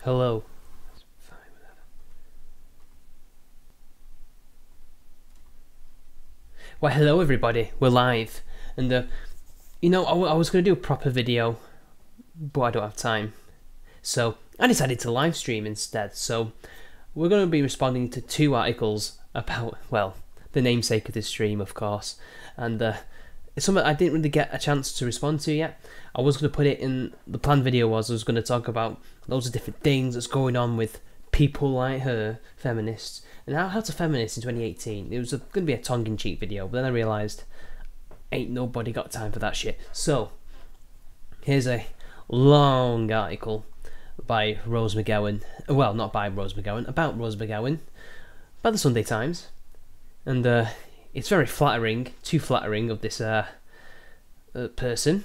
Hello. Well, hello everybody. We're live, and I was going to do a proper video, but I don't have time, so I decided to live stream instead. So we're going to be responding to two articles about, well, the namesake of this stream, of course, and it's something I didn't really get a chance to respond to yet. I was going to put it in the planned video. I was going to talk about loads of different things that's going on with people like her, feminists, and how to feminist in 2018. It was going to be a tongue-in-cheek video, but then I realised ain't nobody got time for that shit. So here's a long article by Rose McGowan. Well, not by Rose McGowan, about Rose McGowan, by the Sunday Times, and it's very flattering, too flattering of this person.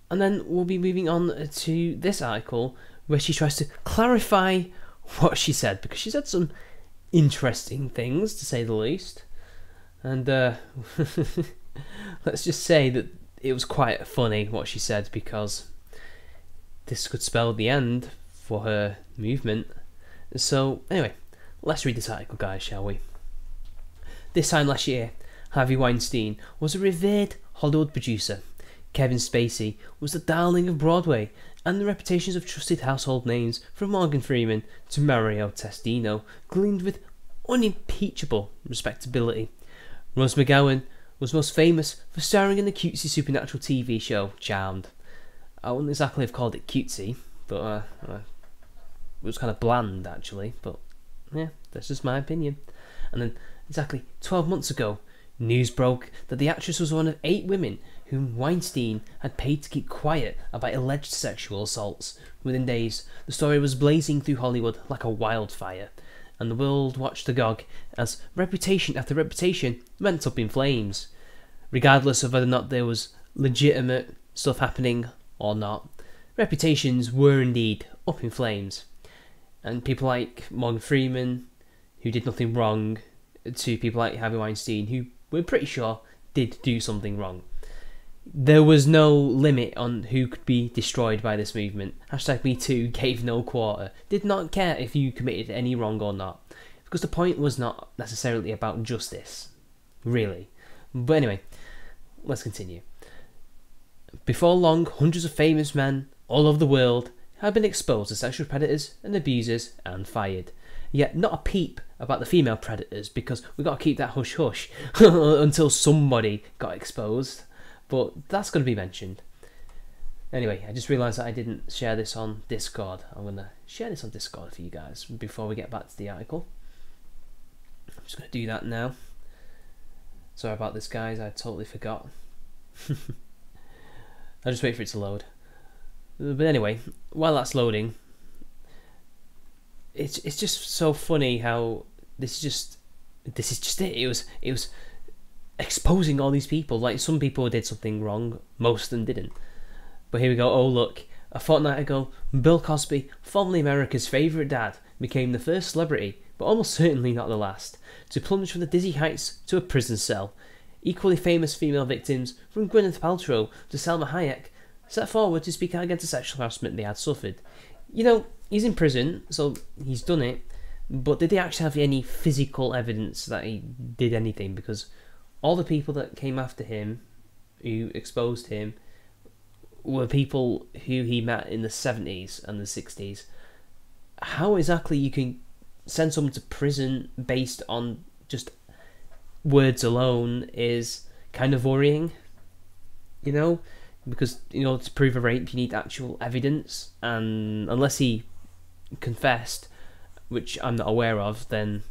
And then we'll be moving on to this article where she tries to clarify what she said, because she said some interesting things, to say the least. And let's just say that it was quite funny what she said, because this could spell the end for her movement. So anyway, let's read this article, guys, shall we? This time last year, Harvey Weinstein was a revered Hollywood producer. Kevin Spacey was the darling of Broadway, and the reputations of trusted household names from Morgan Freeman to Mario Testino gleamed with unimpeachable respectability. Rose McGowan was most famous for starring in the cutesy supernatural TV show Charmed. I wouldn't exactly have called it cutesy, but it was kind of bland actually, but yeah, that's just my opinion. And then exactly 12 months ago, news broke that the actress was one of 8 women whom Weinstein had paid to keep quiet about alleged sexual assaults. Within days, the story was blazing through Hollywood like a wildfire, and the world watched agog as reputation after reputation went up in flames. Regardless of whether or not there was legitimate stuff happening or not, reputations were indeed up in flames. And people like Morgan Freeman, who did nothing wrong, to people like Harvey Weinstein, who we're pretty sure did do something wrong. There was no limit on who could be destroyed by this movement. #MeToo gave no quarter. Did not care if you committed any wrong or not. Because the point was not necessarily about justice. Really. But anyway, let's continue. Before long, hundreds of famous men all over the world had been exposed as sexual predators and abusers and fired. Yet not a peep about the female predators, because we got to keep that hush-hush until somebody got exposed. But that's going to be mentioned. Anyway, I just realised that I didn't share this on Discord. I'm going to share this on Discord for you guys before we get back to the article. I'm just going to do that now. Sorry about this, guys. I totally forgot. I'll just wait for it to load. But anyway, while that's loading, it's just so funny how this is just it. It was exposing all these people. Like, some people did something wrong, most of them didn't. But here we go. Oh look, a fortnight ago, Bill Cosby, formerly America's favourite dad, became the first celebrity, but almost certainly not the last, to plunge from the dizzy heights to a prison cell. Equally famous female victims, from Gwyneth Paltrow to Salma Hayek, set forward to speak out against the sexual harassment they had suffered. You know, he's in prison, so he's done it, but did they actually have any physical evidence that he did anything? Because all the people that came after him, who exposed him, were people who he met in the 70s and the 60s. How exactly you can send someone to prison based on just words alone is kind of worrying, you know? Because, you know, to prove a rape you need actual evidence, and unless he confessed, which I'm not aware of, then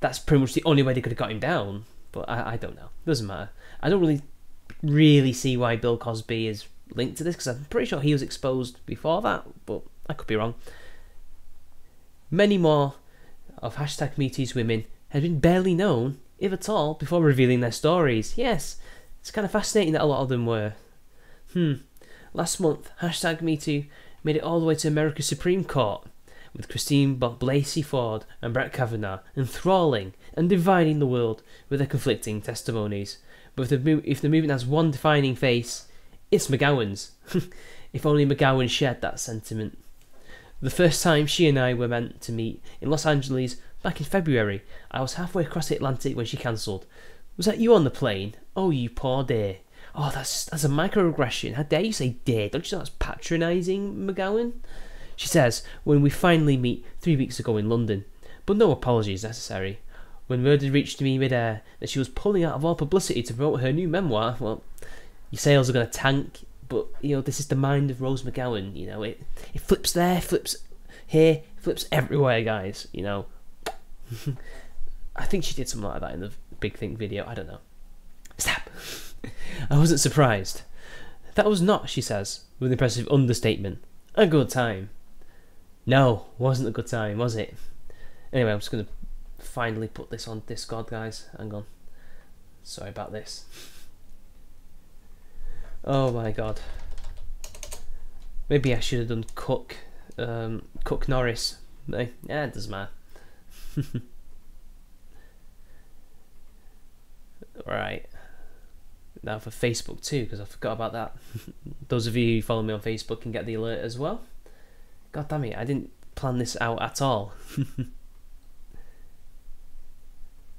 that's pretty much the only way they could have got him down. But I don't know. Doesn't matter. I don't really see why Bill Cosby is linked to this, because I'm pretty sure he was exposed before that, but I could be wrong. Many more of #MeToo's women had been barely known, if at all, before revealing their stories. Yes, it's kind of fascinating that a lot of them were. Last month, #MeToo made it all the way to America's Supreme Court, with Christine Blasey Ford and Brett Kavanaugh enthralling and dividing the world with their conflicting testimonies. But if the movement has one defining face, it's McGowan's. If only McGowan shared that sentiment. The first time she and I were meant to meet in Los Angeles back in February, I was halfway across the Atlantic when she cancelled. Was that you on the plane? Oh, you poor dear. Oh, that's a microaggression. How dare you say dear? Don't you know that's patronising, McGowan? She says, when we finally meet 3 weeks ago in London. But no apologies necessary. When word had reached me mid-air that she was pulling out of all publicity to promote her new memoir, well, your sales are going to tank, but, this is the mind of Rose McGowan, it flips there, flips here, flips everywhere, guys, I think she did something like that in the Big Think video, I don't know. Stop! I wasn't surprised. That was not, she says, with an impressive understatement, a good time. No, wasn't a good time, was it? Anyway, I'm just going to finally put this on Discord, guys. Hang on. Sorry about this. Oh my god. Maybe I should have done Cook Norris. Yeah, it doesn't matter. Right. Now for Facebook too, because I forgot about that. Those of you who follow me on Facebook can get the alert as well. God damn it, I didn't plan this out at all.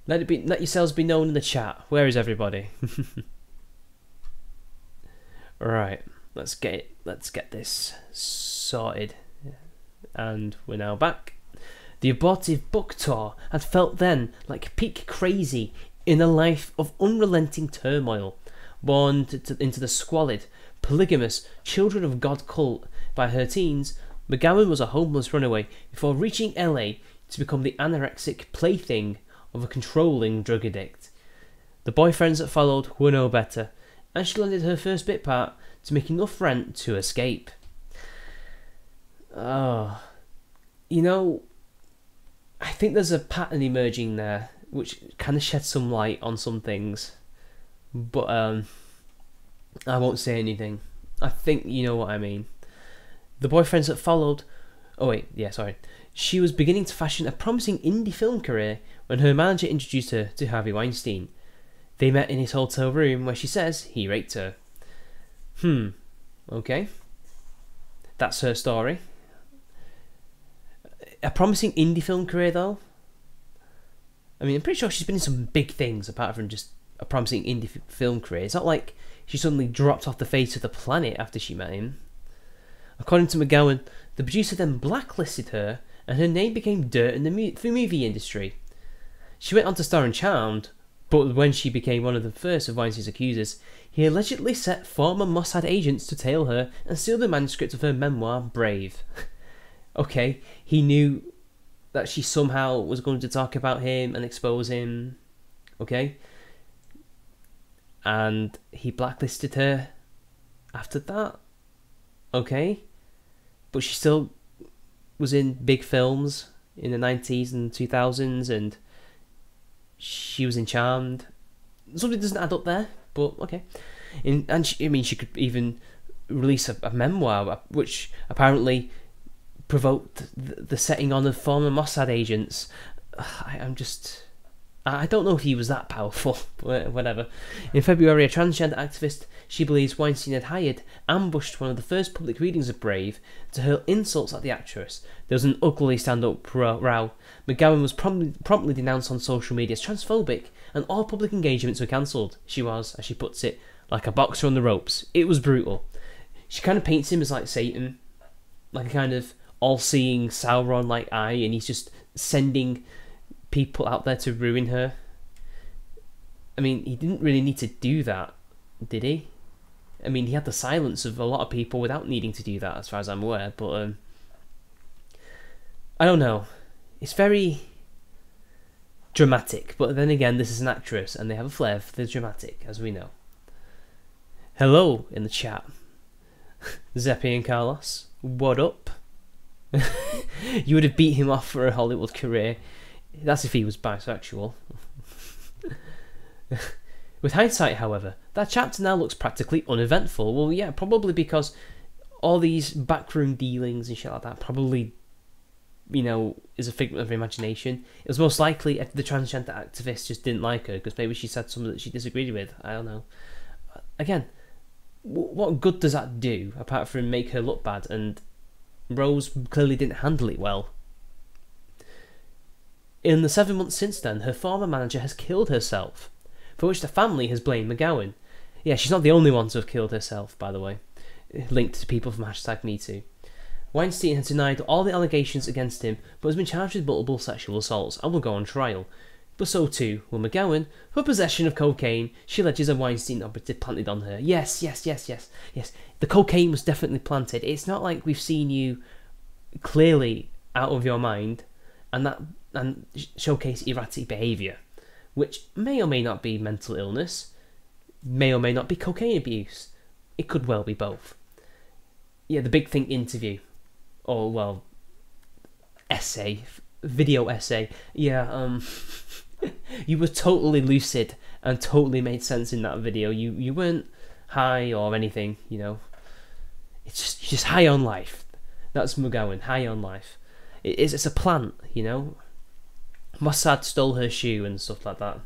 Let yourselves be known in the chat. Where is everybody? Right, let's get this sorted. And we're now back. The abortive book tour had felt then like peak crazy in a life of unrelenting turmoil, born into the squalid, polygamous Children of God cult by her teens. McGowan was a homeless runaway before reaching LA to become the anorexic plaything of a controlling drug addict. The boyfriends that followed were no better, and she landed her first bit part to make enough rent to escape. Oh, I think there's a pattern emerging there, which kind of sheds some light on some things, but I won't say anything. I think you know what I mean. The boyfriends that followed... Oh wait, yeah, sorry. She was beginning to fashion a promising indie film career when her manager introduced her to Harvey Weinstein. They met in his hotel room where she says he raped her. Okay. That's her story. A promising indie film career though? I mean, I'm pretty sure she's been in some big things apart from just a promising indie film career. It's not like she suddenly dropped off the face of the planet after she met him. According to McGowan, the producer then blacklisted her and her name became dirt in the movie industry. She went on to star in Charmed, but when she became one of the first of Weinstein's accusers, he allegedly set former Mossad agents to tail her and steal the manuscript of her memoir, Brave. Okay, he knew that she somehow was going to talk about him and expose him, okay? And he blacklisted her after that, okay? But she still was in big films in the 90s and 2000s, and she was in Charmed. Something doesn't add up there, but okay. She could even release a memoir, which apparently provoked the setting on of former Mossad agents. I don't know if he was that powerful, but whatever. In February, a transgender activist she believes Weinstein had hired ambushed one of the first public readings of Brave to hurl insults at the actress. There was an ugly stand-up row. McGowan was promptly denounced on social media as transphobic, and all public engagements were cancelled. She was, as she puts it, like a boxer on the ropes. It was brutal. She kind of paints him as like Satan, like a kind of all-seeing Sauron-like eye, and he's just sending people out there to ruin her. I mean, he didn't really need to do that, did he? I mean, he had the silence of a lot of people without needing to do that, as far as I'm aware, but I don't know. It's very dramatic, but then again, this is an actress, and they have a flair for the dramatic, as we know. Hello in the chat. Zeppi and Carlos, what up? You would have beat him off for a Hollywood career. That's if he was bisexual. With hindsight, however, that chapter now looks practically uneventful. Well, yeah, probably because all these backroom dealings and shit like that probably, is a figment of her imagination. It was most likely the transgender activist just didn't like her because maybe she said something that she disagreed with. I don't know. Again, what good does that do apart from make her look bad? And Rose clearly didn't handle it well. In the 7 months since then, her former manager has killed herself, for which the family has blamed McGowan. Yeah, she's not the only one to have killed herself, by the way, linked to people from #MeToo. Weinstein has denied all the allegations against him, but has been charged with multiple sexual assaults and will go on trial. But so too will McGowan, for possession of cocaine she alleges a Weinstein operative planted on her. Yes. The cocaine was definitely planted. It's not like we've seen you clearly out of your mind and showcase erratic behaviour, which may or may not be mental illness, may or may not be cocaine abuse. It could well be both. Yeah, the Big Think interview, or well, video essay. Yeah, you were totally lucid and totally made sense in that video. You weren't high or anything, you know. It's just high on life. That's McGowan, high on life. It's a plant, you know. Mossad stole her shoe and stuff like that.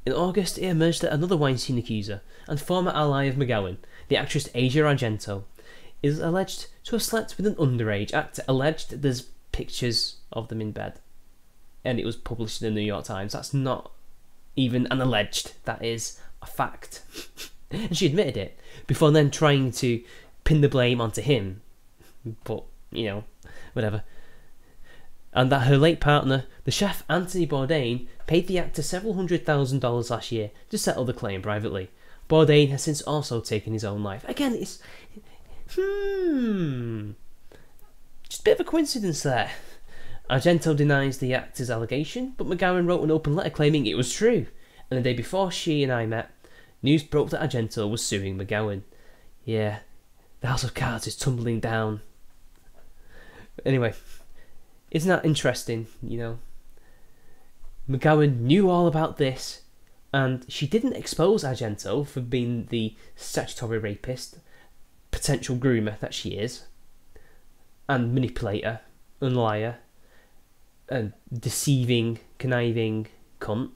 In August, it emerged that another Weinstein accuser and former ally of McGowan, the actress Asia Argento, is alleged to have slept with an underage actor. Alleged, there's pictures of them in bed. And it was published in the New York Times. That's not even an alleged, that is a fact. And she admitted it, before then trying to pin the blame onto him. But, you know, whatever. And that her late partner, the chef Anthony Bourdain, paid the actor several $100,000 last year to settle the claim privately. Bourdain has since also taken his own life. Again, it's... just a bit of a coincidence there. Argento denies the actor's allegation, but McGowan wrote an open letter claiming it was true. And the day before she and I met, news broke that Argento was suing McGowan. Yeah, the house of cards is tumbling down. Anyway, isn't that interesting, you know? McGowan knew all about this, and she didn't expose Argento for being the statutory rapist, potential groomer that she is, and manipulator, and liar, and deceiving, conniving cunt.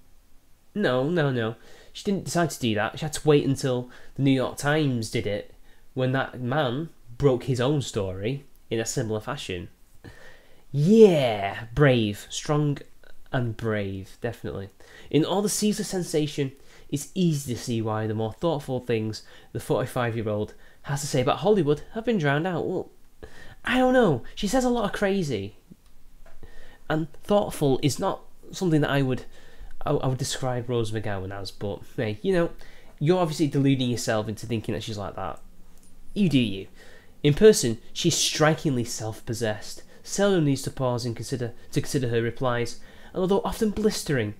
No. She didn't decide to do that. She had to wait until the New York Times did it, when that man broke his own story in a similar fashion. Yeah, brave, strong and brave, definitely. In all the Caesar sensation, it's easy to see why the more thoughtful things the 45-year-old has to say about Hollywood have been drowned out. Well, I don't know. She says a lot of crazy. And thoughtful is not something that I would describe Rose McGowan as, but hey, you know, you're obviously deluding yourself into thinking that she's like that. You do you. In person, she's strikingly self-possessed, seldom needs to pause and consider her replies, and although often blistering,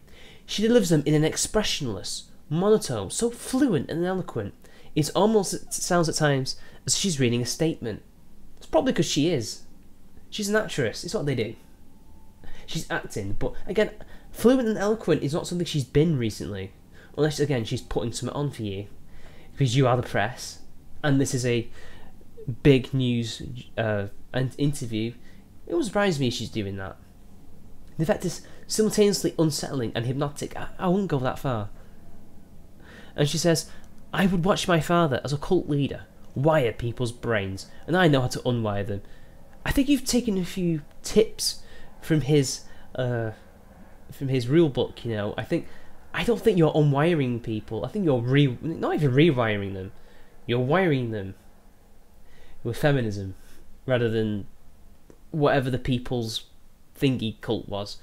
she delivers them in an expressionless monotone, so fluent and eloquent, it sounds at times as if she's reading a statement. It's probably because she is. She's an actress, it's what they do. She's acting, but again, fluent and eloquent is not something she's been recently, unless again she's putting something on for you, because you are the press, and this is a big news interview. It wouldn't surprise me if she's doing that. The fact is simultaneously unsettling and hypnotic. I wouldn't go that far. And she says, I would watch my father as a cult leader wire people's brains, and I know how to unwire them. I think you've taken a few tips from his rule book, you know. I don't think you're unwiring people. I think you're not even rewiring them. You're wiring them with feminism rather than whatever the people's thingy cult was.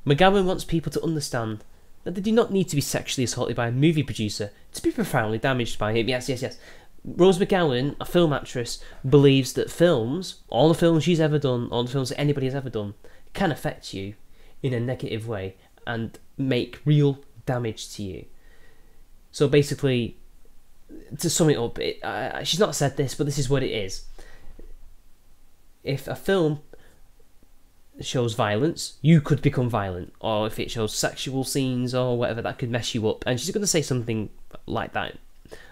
McGowan wants people to understand that they do not need to be sexually assaulted by a movie producer to be profoundly damaged by him. Yes. Rose McGowan, a film actress, believes that films, all the films she's ever done, all the films that anybody has ever done, can affect you in a negative way and make real damage to you. So basically, to sum it up, she's not said this, but this is what it is. If a film shows violence, you could become violent, or if it shows sexual scenes or whatever, that could mess you up. And she's going to say something like that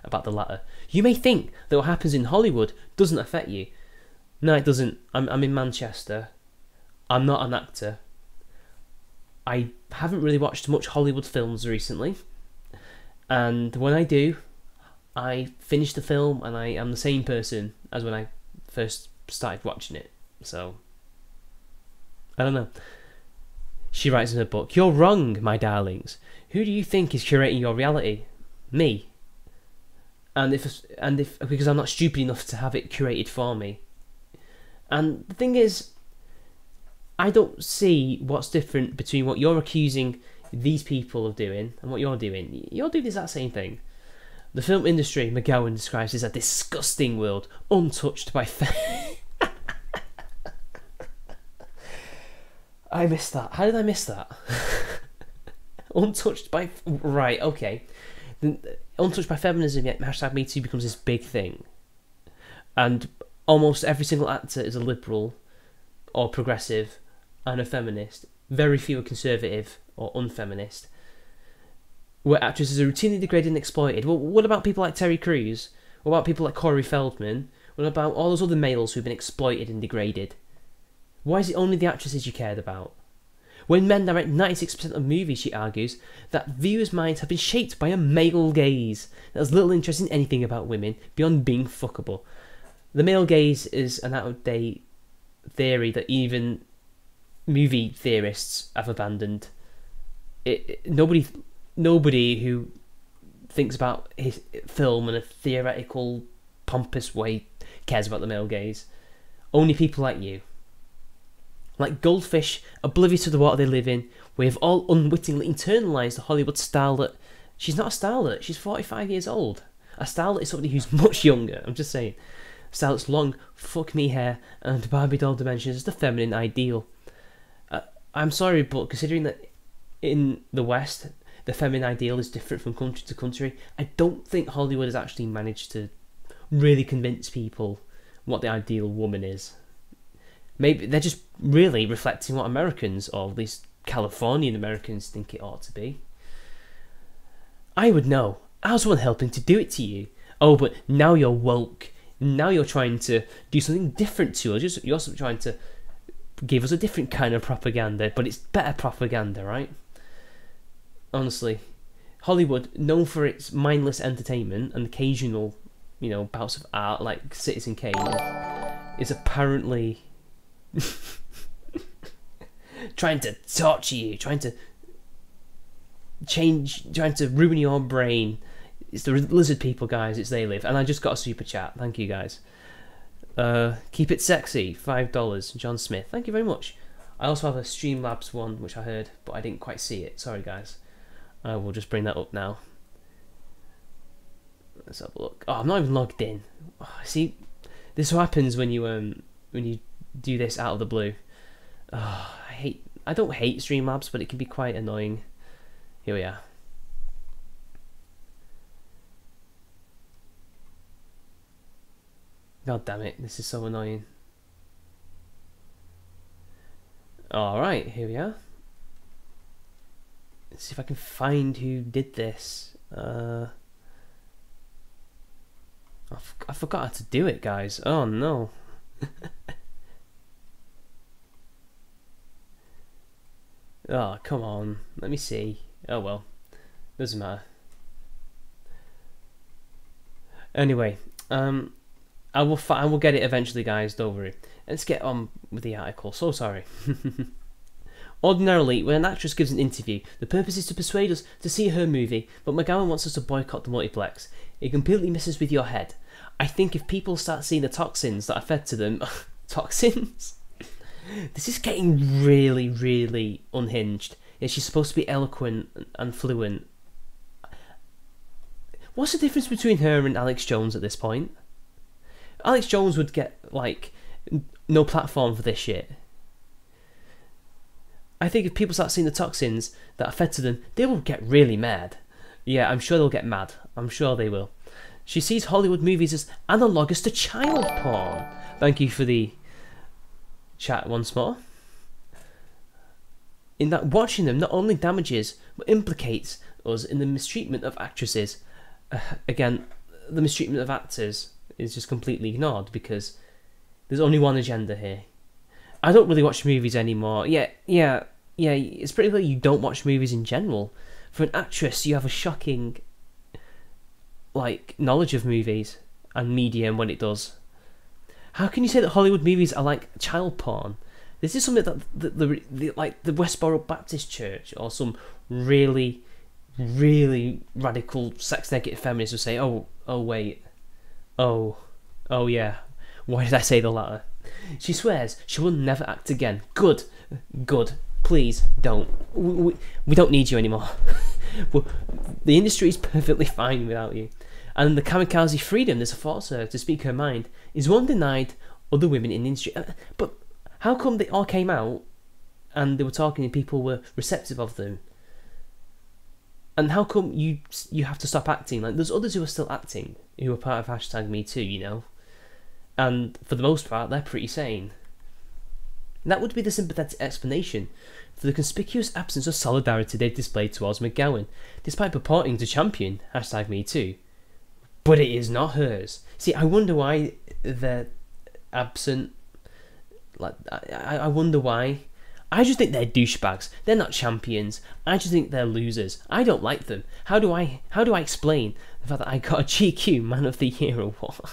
about the latter. You may think that what happens in Hollywood doesn't affect you. No, it doesn't. I'm in Manchester. I'm not an actor. I haven't really watched much Hollywood films recently, and when I do, I finish the film and I am the same person as when I first started watching it. So, I don't know. She writes in her book, "You're wrong, my darlings. Who do you think is curating your reality? Me. And if because I'm not stupid enough to have it curated for me." And the thing is, I don't see what's different between what you're accusing these people of doing and what you're doing. You're doing the exact same thing. The film industry, McGowan describes as a disgusting world, untouched by I missed that. How did I miss that? Untouched by... Right, okay. Untouched by feminism, yet hashtag #MeToo becomes this big thing. And almost every single actor is a liberal or progressive and a feminist. Very few are conservative or unfeminist. Where actresses are routinely degraded and exploited. Well, what about people like Terry Crews? What about people like Corey Feldman? What about all those other males who've been exploited and degraded? Why is it only the actresses you cared about? When men direct 96% of movies, she argues, that viewers' minds have been shaped by a male gaze that has little interest in anything about women beyond being fuckable. The male gaze is an out-of-date theory that even movie theorists have abandoned. Nobody who thinks about his film in a theoretical, pompous way cares about the male gaze. Only people like you. Like goldfish, oblivious to the water they live in, we have all unwittingly internalised the Hollywood starlet. She's not a starlet, she's 45 years old. A starlet is somebody who's much younger, I'm just saying. Starlet's long, fuck me hair, and Barbie doll dimensions is the feminine ideal. I'm sorry, but considering that in the West, the feminine ideal is different from country to country, I don't think Hollywood has actually managed to really convince people what the ideal woman is. Maybe they're just really reflecting what Americans, or at least Californian Americans, think it ought to be. I would know. I was the one helping to do it to you. Oh, but now you're woke. Now you're trying to do something different to us. You're also trying to give us a different kind of propaganda, but it's better propaganda, right? Honestly, Hollywood, known for its mindless entertainment and occasional, bouts of art like Citizen Kane, is apparently trying to torture you, trying to ruin your brain. It's the lizard people, guys. It's they live. And I just got a super chat. Thank you, guys. Keep it sexy, $5. John Smith. Thank you very much. I also have a Streamlabs one, which I heard, but I didn't quite see it. Sorry, guys. I will just bring that up now. Let's have a look. Oh, I'm not even logged in. Oh, see, this is what happens when you do this out of the blue. Oh, I don't hate Streamlabs, but it can be quite annoying. Here we are. God damn it, this is so annoying. Alright, here we are. Let's see if I can find who did this. I forgot how to do it, guys. Oh no. Oh, come on. Let me see. Oh well. Doesn't matter. Anyway, I will get it eventually, guys. Don't worry. Let's get on with the article. So sorry. Ordinarily, when an actress gives an interview, the purpose is to persuade us to see her movie, but McGowan wants us to boycott the multiplex. It completely messes with your head. I think if people start seeing the toxins that are fed to them... toxins? This is getting really, really unhinged. Yeah, she's supposed to be eloquent and fluent. What's the difference between her and Alex Jones at this point? Alex Jones would get, no platform for this shit. I think if people start seeing the toxins that are fed to them, they will get really mad. Yeah, I'm sure they'll get mad. I'm sure they will. She sees Hollywood movies as analogous to child porn. Thank you for the chat once more. In that watching them not only damages, but implicates us in the mistreatment of actresses. Again, the mistreatment of actors is just completely ignored because there's only one agenda here. I don't really watch movies anymore. Yeah, it's pretty clear you don't watch movies in general. For an actress, you have a shocking, knowledge of movies and media and what it does. How can you say that Hollywood movies are like child porn? This is something that like the Westboro Baptist Church or some really, really radical sex negative feminists will say, oh wait, oh yeah, why did I say the latter? She swears she will never act again. Good. Please don't. We don't need you anymore. The industry is perfectly fine without you. And the kamikaze freedom this affords her to speak her mind is one denied other women in the industry. But how come they all came out and they were talking and people were receptive of them? And how come you have to stop acting? Like, there's others who are still acting, who are part of #MeToo, you know? And for the most part, they're pretty sane. And that would be the sympathetic explanation for the conspicuous absence of solidarity they've displayed towards McGowan, despite purporting to champion #MeToo. But it is not hers. See, I wonder why they're absent. Like, I wonder why. I just think they're douchebags. They're not champions. I just think they're losers. I don't like them. How do I explain the fact that I got a GQ Man of the Year award?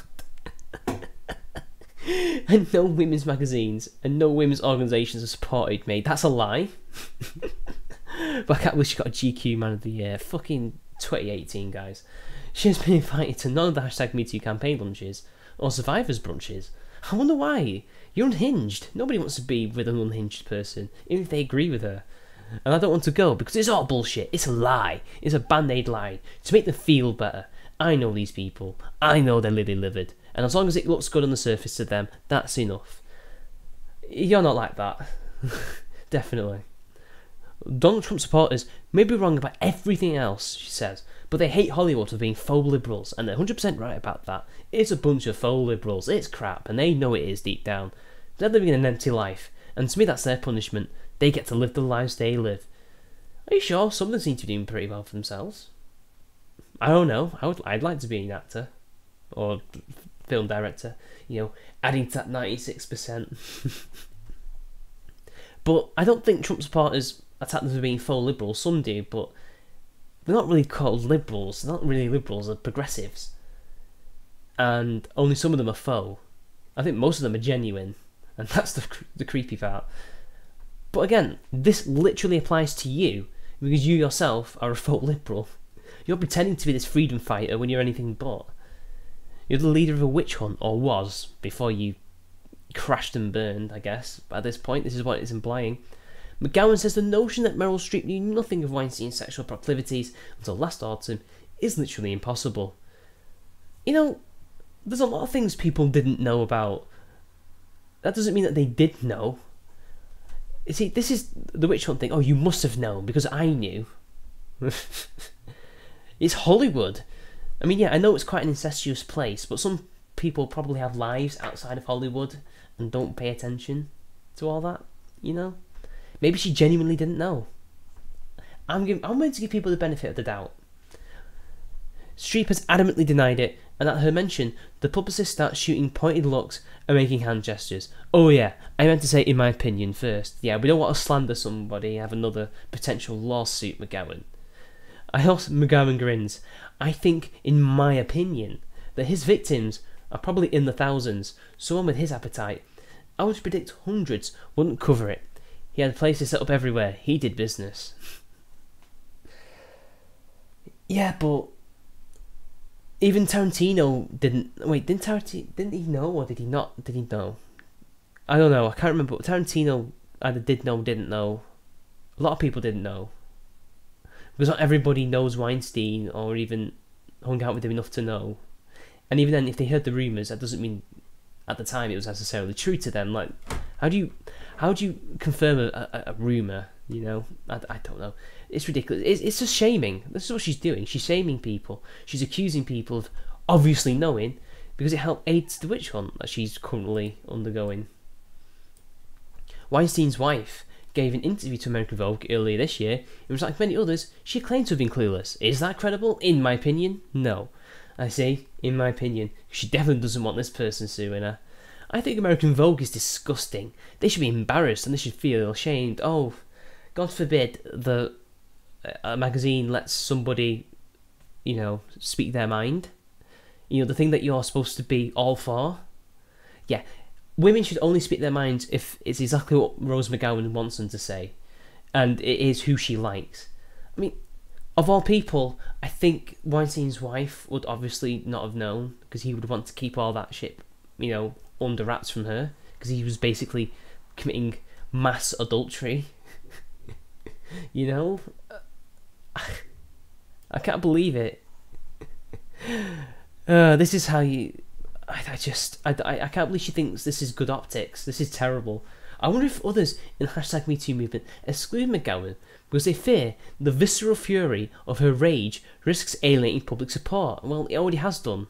And no women's magazines and no women's organisations have supported me. That's a lie. But I can't believe she got a GQ Man of the Year. Fucking 2018, guys. She has been invited to none of the #MeToo campaign lunches or survivors brunches. I wonder why. You're unhinged. Nobody wants to be with an unhinged person, even if they agree with her. And I don't want to go because it's all bullshit. It's a lie. It's a band-aid lie to make them feel better. I know these people. I know they're lily-livered. And as long as it looks good on the surface to them, that's enough. You're not like that. Definitely. Donald Trump supporters may be wrong about everything else, she says, but they hate Hollywood for being faux liberals, and they're 100% right about that. It's a bunch of faux liberals. It's crap, and they know it is deep down. They're living an empty life, and to me that's their punishment. They get to live the lives they live. Are you sure? Some of them seem to be doing pretty well for themselves. I don't know. I'd like to be an actor or film director, you know, adding to that 96%. But I don't think Trump supporters attack them for being faux liberals. Some do, but they're not really called liberals. They're not really liberals. They're progressives, and only some of them are faux. I think most of them are genuine, and that's the creepy part. But again, this literally applies to you because you yourself are a faux liberal. You're pretending to be this freedom fighter when you're anything but. You're the leader of a witch hunt, or was, before you crashed and burned, I guess. But at this point, this is what it's implying. McGowan says the notion that Meryl Streep knew nothing of Weinstein's sexual proclivities until last autumn is literally impossible. You know, there's a lot of things people didn't know about. That doesn't mean that they did know. You see, this is the witch hunt thing. Oh, you must have known because I knew. It's Hollywood. I mean, yeah, I know it's quite an incestuous place, but some people probably have lives outside of Hollywood and don't pay attention to all that, you know? Maybe she genuinely didn't know. I'm going to give people the benefit of the doubt. Streep has adamantly denied it, and at her mention, the publicist starts shooting pointed looks and making hand gestures. Oh yeah, I meant to say in my opinion first. Yeah, we don't want to slander somebody, have another potential lawsuit, McGowan. McGowan grins. I think, in my opinion, that his victims are probably in the thousands. Someone with his appetite, I would predict hundreds, wouldn't cover it. He had places set up everywhere. He did business. Yeah, but even Tarantino didn't. Wait, didn't he know, or did he not? Did he know? I don't know. I can't remember. But Tarantino either did know, didn't know. A lot of people didn't know. Because not everybody knows Weinstein or even hung out with him enough to know. And even then, if they heard the rumours, that doesn't mean at the time it was necessarily true to them. Like, how do you confirm a rumour, you know? I don't know. It's ridiculous. It's just shaming. This is what she's doing. She's shaming people. She's accusing people of obviously knowing because it helped aid the witch hunt that she's currently undergoing. Weinstein's wife gave an interview to American Vogue earlier this year, in which, like many others, she claimed to have been clueless. Is that credible? In my opinion, no. I say, in my opinion, she definitely doesn't want this person suing her. I think American Vogue is disgusting. They should be embarrassed and they should feel ashamed. Oh, God forbid a magazine lets somebody, speak their mind. The thing that you're supposed to be all for. yeah, women should only speak their minds if it's exactly what Rose McGowan wants them to say, and it is who she likes. I mean, of all people, I think Weinstein's wife would obviously not have known, because he would want to keep all that shit, under wraps from her, because he was basically committing mass adultery. I can't believe it. This is how you... I can't believe she thinks this is good optics. This is terrible. I wonder if others in the #MeToo movement exclude McGowan because they fear the visceral fury of her rage risks alienating public support. Well, it already has done.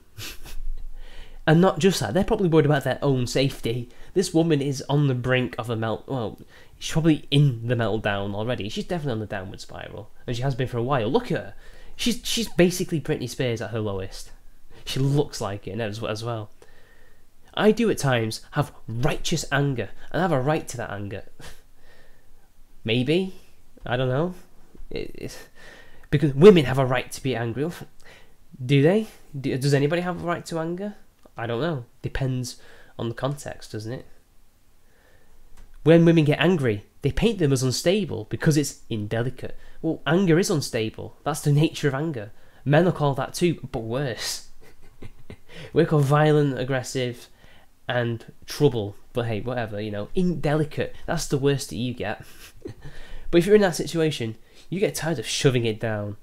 And not just that, they're probably worried about their own safety. This woman is on the brink of a well, she's probably in the meltdown already. She's definitely on the downward spiral, and she has been for a while. Look at her. She's basically Britney Spears at her lowest. She looks like it as well. I do at times have righteous anger, and I have a right to that anger. Maybe. I don't know. Because women have a right to be angry. Do they? Does anybody have a right to anger? I don't know. Depends on the context, doesn't it? When women get angry, they paint them as unstable because it's indelicate. Well, anger is unstable. That's the nature of anger. Men are called that too, but worse. We're called violent, aggressive, and trouble. But hey, whatever, indelicate. That's the worst that you get. But if you're in that situation, you get tired of shoving it down.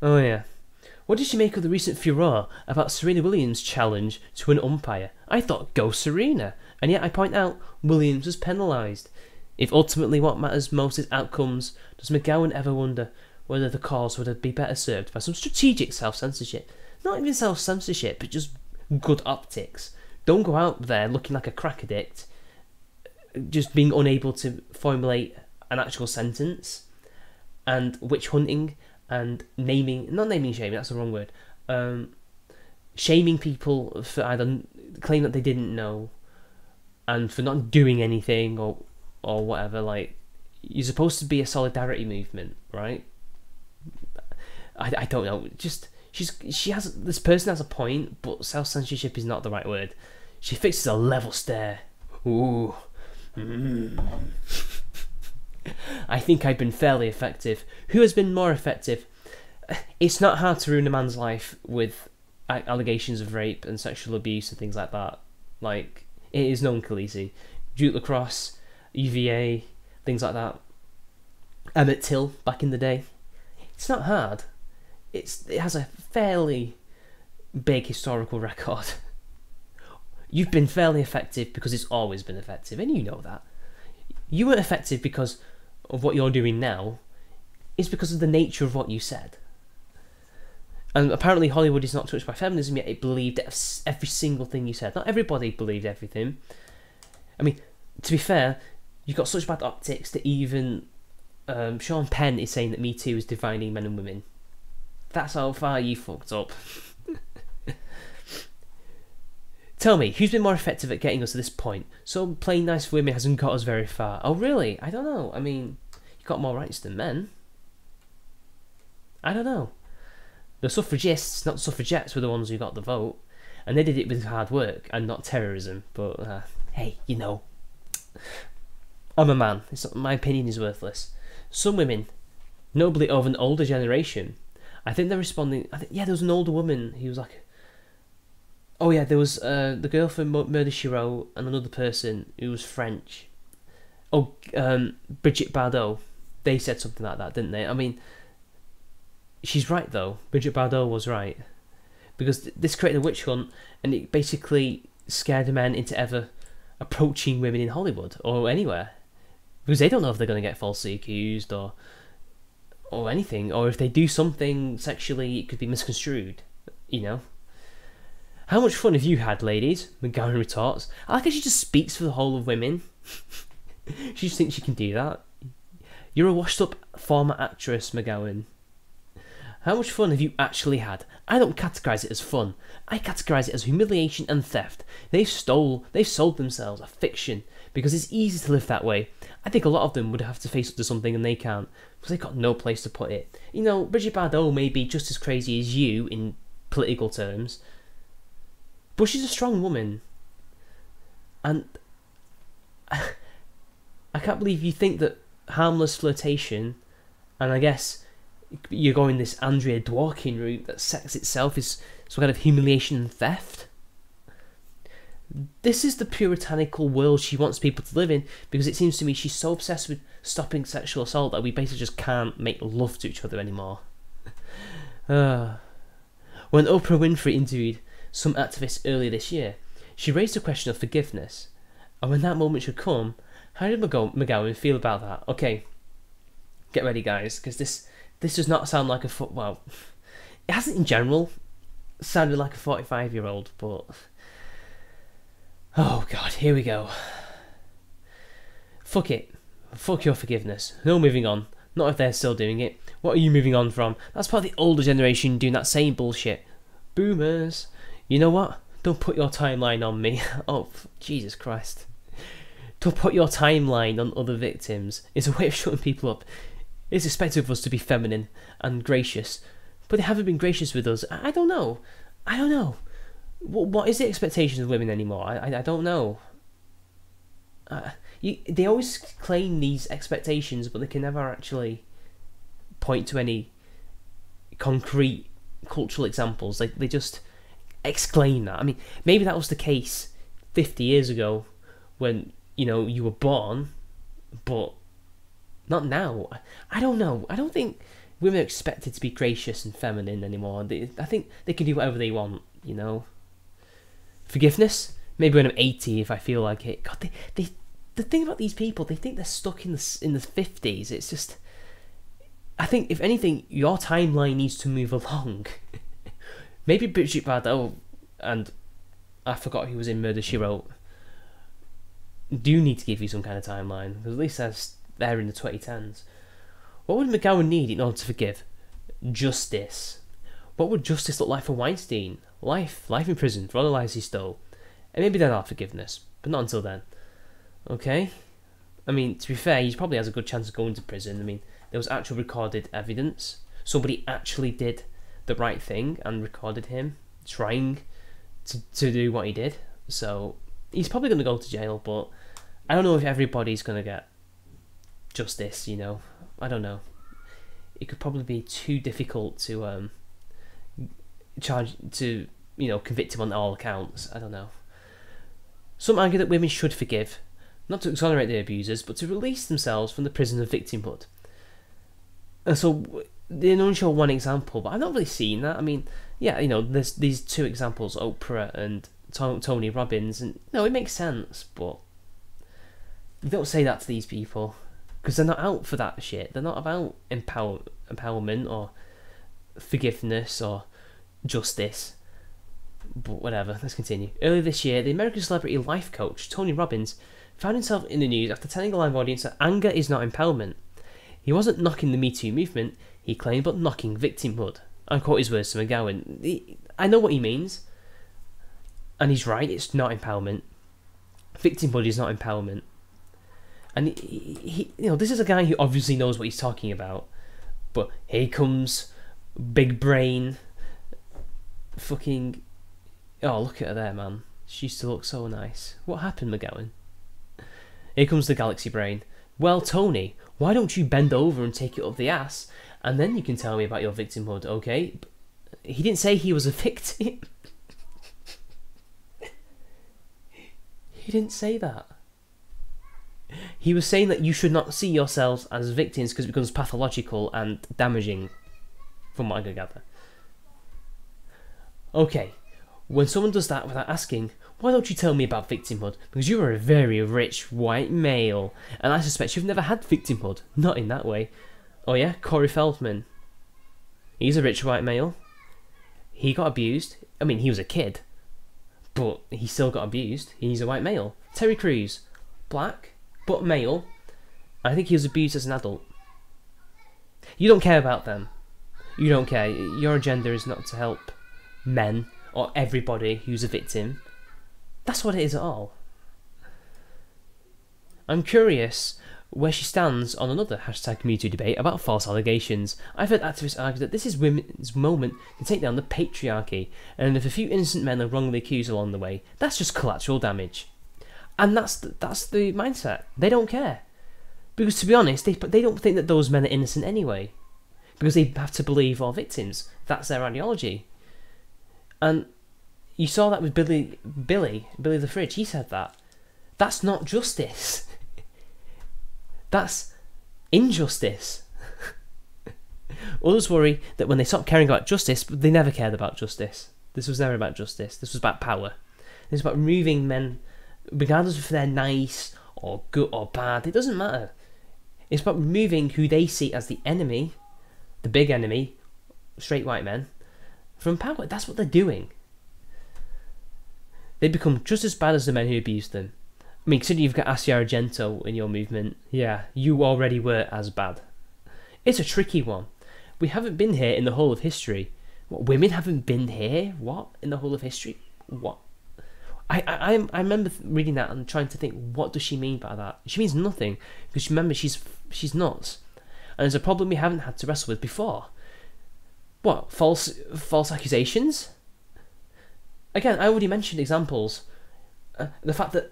Oh yeah. What did you make of the recent furore about Serena Williams' challenge to an umpire? I thought, go Serena. And yet I point out, Williams was penalised. If ultimately what matters most is outcomes, does McGowan ever wonder whether the cause would be better served by some strategic self-censorship? Not even self-censorship, but just good optics. Don't go out there looking like a crack addict, just being unable to formulate an actual sentence, and witch hunting, and not naming shaming, that's the wrong word, shaming people for either claim that they didn't know, and for not doing anything, or whatever. Like, you're supposed to be a solidarity movement, right? I don't know, just... This person has a point, but self-censorship is not the right word. She fixes a level stare. Ooh. I think I've been fairly effective. Who has been more effective? It's not hard to ruin a man's life with allegations of rape and sexual abuse and things like that. Like, it is known, Khaleesi. Duke Lacrosse, UVA, things like that. Emmett Till, back in the day. It's not hard. It has a fairly big historical record. You've been fairly effective because it's always been effective, and you know that. You weren't effective because of what you're doing now. It's because of the nature of what you said. And apparently Hollywood is not touched by feminism, yet it believed every single thing you said. Not everybody believed everything. I mean, to be fair, you've got such bad optics that even Sean Penn is saying that Me Too is dividing men and women. That's how far you fucked up. Tell me, who's been more effective at getting us to this point? So playing nice for women hasn't got us very far. Oh really? I don't know. I mean, you got more rights than men. I don't know. The suffragists, not the suffragettes, were the ones who got the vote. And they did it with hard work and not terrorism. But, hey, I'm a man. My opinion is worthless. Some women, notably of an older generation, I think they're responding... there was an older woman who was like... Oh yeah, there was the girl from Murder, She Wrote and another person who was French. Oh, Brigitte Bardot. They said something like that, didn't they? I mean, she's right though. Brigitte Bardot was right. Because this created a witch hunt, and it basically scared the men into ever approaching women in Hollywood or anywhere. Because they don't know if they're going to get falsely accused or anything, or if they do something sexually, it could be misconstrued, How much fun have you had, ladies? McGowan retorts. I like how she just speaks for the whole of women. She just thinks she can do that. You're a washed-up former actress, McGowan. How much fun have you actually had? I don't categorise it as fun. I categorise it as humiliation and theft. They've sold themselves a fiction because it's easy to live that way. I think a lot of them would have to face up to something and they can't because they've got no place to put it. Brigitte Bardot may be just as crazy as you in political terms, but she's a strong woman. And I can't believe you think that harmless flirtation, and I guess you're going this Andrea Dworkin route, that sex itself is some kind of humiliation and theft. This is the puritanical world she wants people to live in, because it seems to me she's so obsessed with stopping sexual assault that we basically just can't make love to each other anymore. When Oprah Winfrey interviewed some activists earlier this year, she raised the question of forgiveness. And when that moment should come, how did McGowan feel about that? Okay, get ready, guys, because this does not sound like well, it hasn't in general sounded like a 45-year-old, but oh god, here we go. Fuck it. Fuck your forgiveness. No moving on. Not if they're still doing it. What are you moving on from? That's part of the older generation doing that same bullshit. Boomers. You know what? Don't put your timeline on me. Oh, Jesus Christ. Don't put your timeline on other victims. It's a way of shutting people up. It's expected of us to be feminine and gracious, but they haven't been gracious with us. I don't know. What is the expectation of women anymore? I don't know. They always claim these expectations, but they can never actually point to any concrete cultural examples. They just exclaim that. I mean, maybe that was the case 50 years ago when, you were born, but not now. I don't know. I don't think women are expected to be gracious and feminine anymore. I think they can do whatever they want, Forgiveness? Maybe when I'm 80 if I feel like it. God, the thing about these people, they think they're stuck in the 50s. It's just, I think if anything, your timeline needs to move along. Maybe Brigitte Bardot and I forgot who was in Murder, She Wrote do need to give you some kind of timeline, because at least they're in the 2010s. What would McGowan need in order to forgive? Justice. What would justice look like for Weinstein? Life in prison for all the lies he stole. And maybe then I'll have forgiveness, but not until then. Okay? I mean, to be fair, he probably has a good chance of going to prison. I mean, there was actual recorded evidence. Somebody actually did the right thing and recorded him trying to do what he did. So he's probably going to go to jail, but I don't know if everybody's going to get justice, I don't know. It could probably be too difficult to convict him on all accounts. I don't know. Some argue that women should forgive, not to exonerate their abusers, but to release themselves from the prison of victimhood. And so they only show one example, but I've not really seen that. I mean, yeah, there's these two examples, Oprah and Tony Robbins, and it makes sense, but you don't say that to these people, because they're not out for that shit. They're not about empowerment or forgiveness or justice. But whatever, let's continue. Earlier this year, the American celebrity life coach Tony Robbins found himself in the news after telling a live audience that anger is not empowerment. He wasn't knocking the Me Too movement, he claimed, but knocking victimhood. I quote his words to McGowan. I know what he means, and he's right, it's not empowerment. Victimhood is not empowerment. And he this is a guy who obviously knows what he's talking about, but here comes big brain fucking, oh, look at her there, man. She used to look so nice. What happened, McGowan? Here comes the galaxy brain. Well, Tony, why don't you bend over and take it up the ass, and then you can tell me about your victimhood, okay? He didn't say he was a victim. He didn't say that. He was saying that you should not see yourselves as victims because it becomes pathological and damaging, from what I can gather. Okay, when someone does that without asking, why don't you tell me about victimhood? Because you are a very rich white male, and I suspect you've never had victimhood. Not in that way. Oh yeah, Corey Feldman. He's a rich white male. He got abused. I mean, he was a kid, but he still got abused. He's a white male. Terry Crews, black, but male. I think he was abused as an adult. You don't care about them. You don't care. Your agenda is not to help men or everybody who's a victim. That's what it is at all. I'm curious where she stands on another #MeToo debate about false allegations. I've heard activists argue that this is women's moment to take down the patriarchy, and if a few innocent men are wrongly accused along the way, that's just collateral damage. And that's the mindset. They don't care. Because to be honest, they don't think that those men are innocent anyway. Because they have to believe all victims. That's their ideology. And you saw that with Billy the Fridge. He said that. That's not justice. That's injustice. Others worry that when they stop caring about justice, they never cared about justice. This was never about justice. This was about power. This was about removing men, regardless if they're nice or good or bad. It doesn't matter. It's about removing who they see as the enemy, the big enemy, straight white men, from power. That's what they're doing. They become just as bad as the men who abused them. I mean, considering you've got Asia Argento in your movement, yeah, you already were as bad. It's a tricky one. We haven't been here in the whole of history. What, women haven't been here? What? In the whole of history? What? I remember reading that and trying to think, what does she mean by that? She means nothing, because remember, she's nuts. And there's a problem we haven't had to wrestle with before. What? False accusations? Again, I already mentioned examples. The fact that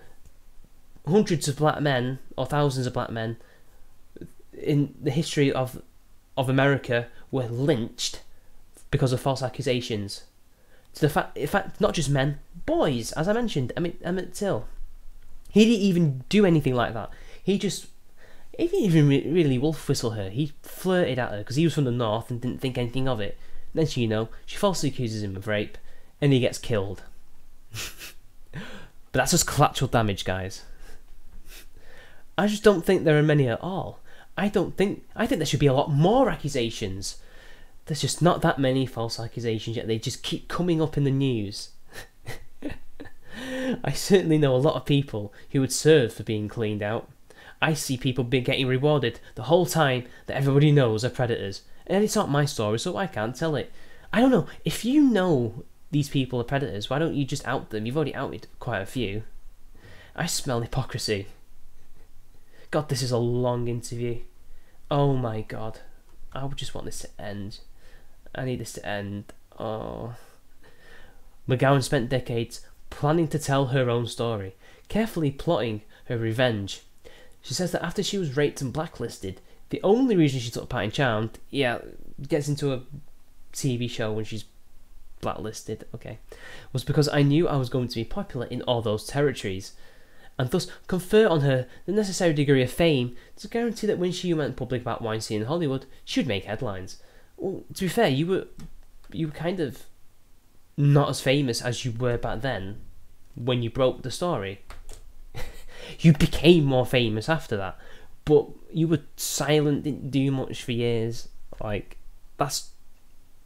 hundreds of black men, or thousands of black men, in the history of America were lynched because of false accusations. To the fact, in fact, not just men, boys, as I mentioned, Emmett Till. He didn't even do anything like that. He didn't even really wolf whistle her. He flirted at her because he was from the north and didn't think anything of it. Then she falsely accuses him of rape, and he gets killed. But that's just collateral damage, guys. I just don't think there are many at all. I think there should be a lot more accusations. There's just not that many false accusations yet. They just keep coming up in the news. I certainly know a lot of people who would serve for being cleaned out. I see people getting rewarded the whole time that everybody knows are predators. And it's not my story, so I can't tell it. I don't know. If you know these people are predators, why don't you just out them? You've already outed quite a few. I smell hypocrisy. God, this is a long interview. Oh my God. I would just want this to end. I need this to end. Oh. McGowan spent decades planning to tell her own story, carefully plotting her revenge. She says that after she was raped and blacklisted, the only reason she took part in Charmed, gets into a TV show when she's blacklisted, was because I knew I was going to be popular in all those territories, and thus confer on her the necessary degree of fame to guarantee that when she went public about Weinstein in Hollywood, she would make headlines. Well, to be fair, you were kind of not as famous as you were back then when you broke the story. You became more famous after that, but you were silent, didn't do much for years. That's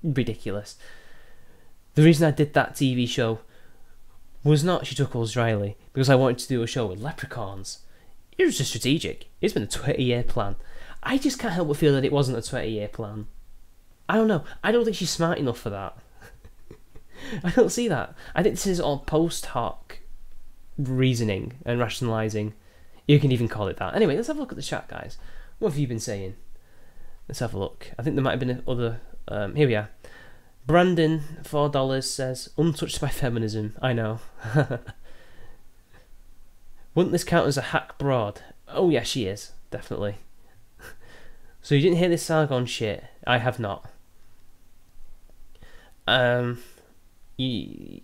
ridiculous. The reason I did that TV show was not She Chuckles Dryly, because I wanted to do a show with leprechauns. It was just strategic. It's been a 20-year plan. I just can't help but feel that it wasn't a 20-year plan. I don't know. I don't think she's smart enough for that. I don't see that. I think this is all post hoc reasoning and rationalising. You can even call it that. Anyway, let's have a look at the chat, guys. What have you been saying? Let's have a look. I think there might have been other... here we are. Brandon, $4, says, untouched by feminism. I know. Wouldn't this count as a hack broad? Oh yeah, she is. Definitely. So you didn't hear this Sargon shit? I have not. You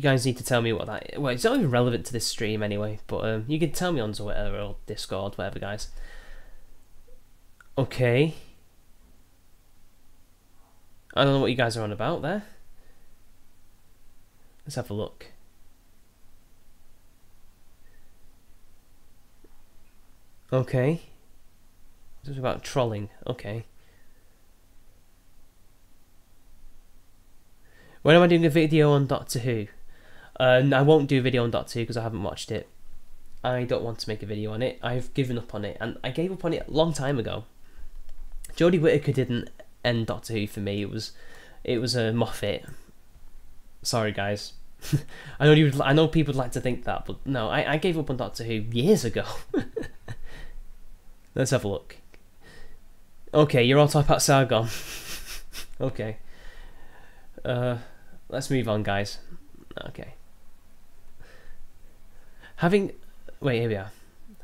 guys need to tell me what that is. Well, it's not even relevant to this stream anyway, but you can tell me on Twitter or Discord, whatever, guys. Okay. I don't know what you guys are on about there. Let's have a look. Okay. This is about trolling. Okay. When am I doing a video on Doctor Who? I won't do a video on Doctor Who because I haven't watched it. I don't want to make a video on it. I've given up on it, and I gave up on it a long time ago. Jodie Whittaker didn't end Doctor Who for me. It was a Moffat. Sorry, guys. I know people would like to think that, but no, I gave up on Doctor Who years ago. Let's have a look. Okay, you're all talking about Sargon. Okay. Let's move on, guys. Okay. Having Wait, here we are.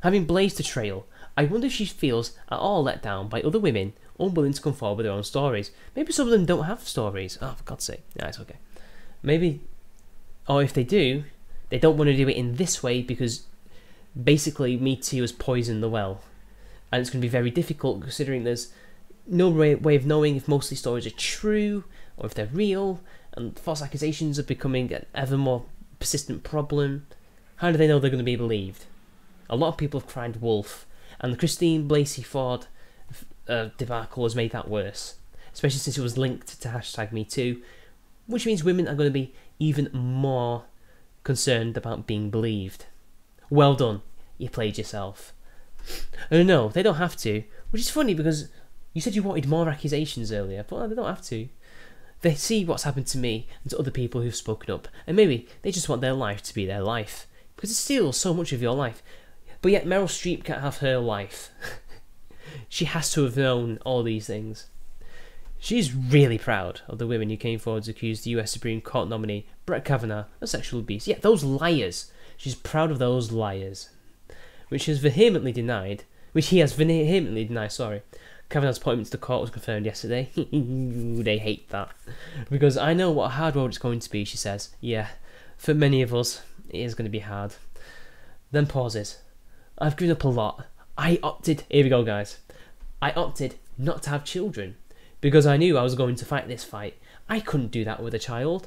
Having blazed a trail, I wonder if she feels at all let down by other women unwilling to come forward with their own stories. Maybe some of them don't have stories. Oh, for God's sake. Yeah, it's okay. Maybe, or if they do, they don't want to do it in this way because basically Me Too has poisoned the well. And it's going to be very difficult considering there's no way of knowing if most of these stories are true or if they're real, and false accusations are becoming an ever more persistent problem. How do they know they're going to be believed? A lot of people have cried wolf, and the Christine Blasey Ford debacle has made that worse, especially since it was linked to #MeToo, which means women are going to be even more concerned about being believed. Well done, you played yourself. No, they don't have to, which is funny because you said you wanted more accusations earlier, but they don't have to. They see what's happened to me and to other people who've spoken up, and maybe they just want their life to be their life, because it steals so much of your life. But yet Meryl Streep can't have her life. She has to have known all these things. She's really proud of the women who came forward to accuse the US Supreme Court nominee Brett Kavanaugh of sexual abuse. Yeah, those liars. She's proud of those liars. Which he has vehemently denied, sorry. Kavanaugh's appointment to the court was confirmed yesterday. They hate that. Because I know what a hard road it's going to be, she says. Yeah, for many of us, it is going to be hard. Then pauses. I've given up a lot. Here we go guys. I opted not to have children because I knew I was going to fight this fight. I couldn't do that with a child.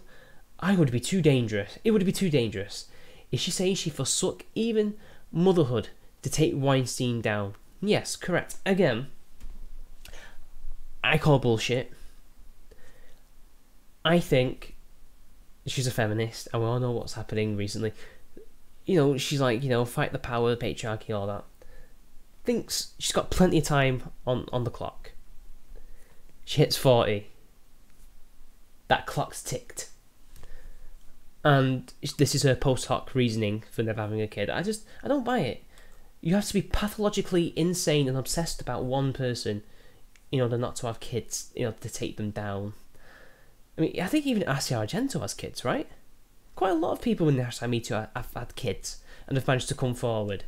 It would be too dangerous. Is she saying she forsook even motherhood to take Weinstein down? Yes, correct. Again, I call bullshit. I think she's a feminist, and we all know what's happening recently. She's like, fight the power, the patriarchy, all that. Thinks she's got plenty of time on the clock. She hits 40. That clock's ticked. And this is her post hoc reasoning for never having a kid. I don't buy it. You have to be pathologically insane and obsessed about one person in order not to have kids, to take them down. I mean, I think even Asia Argento has kids, right? Quite a lot of people in the #MeToo have had kids and have managed to come forward,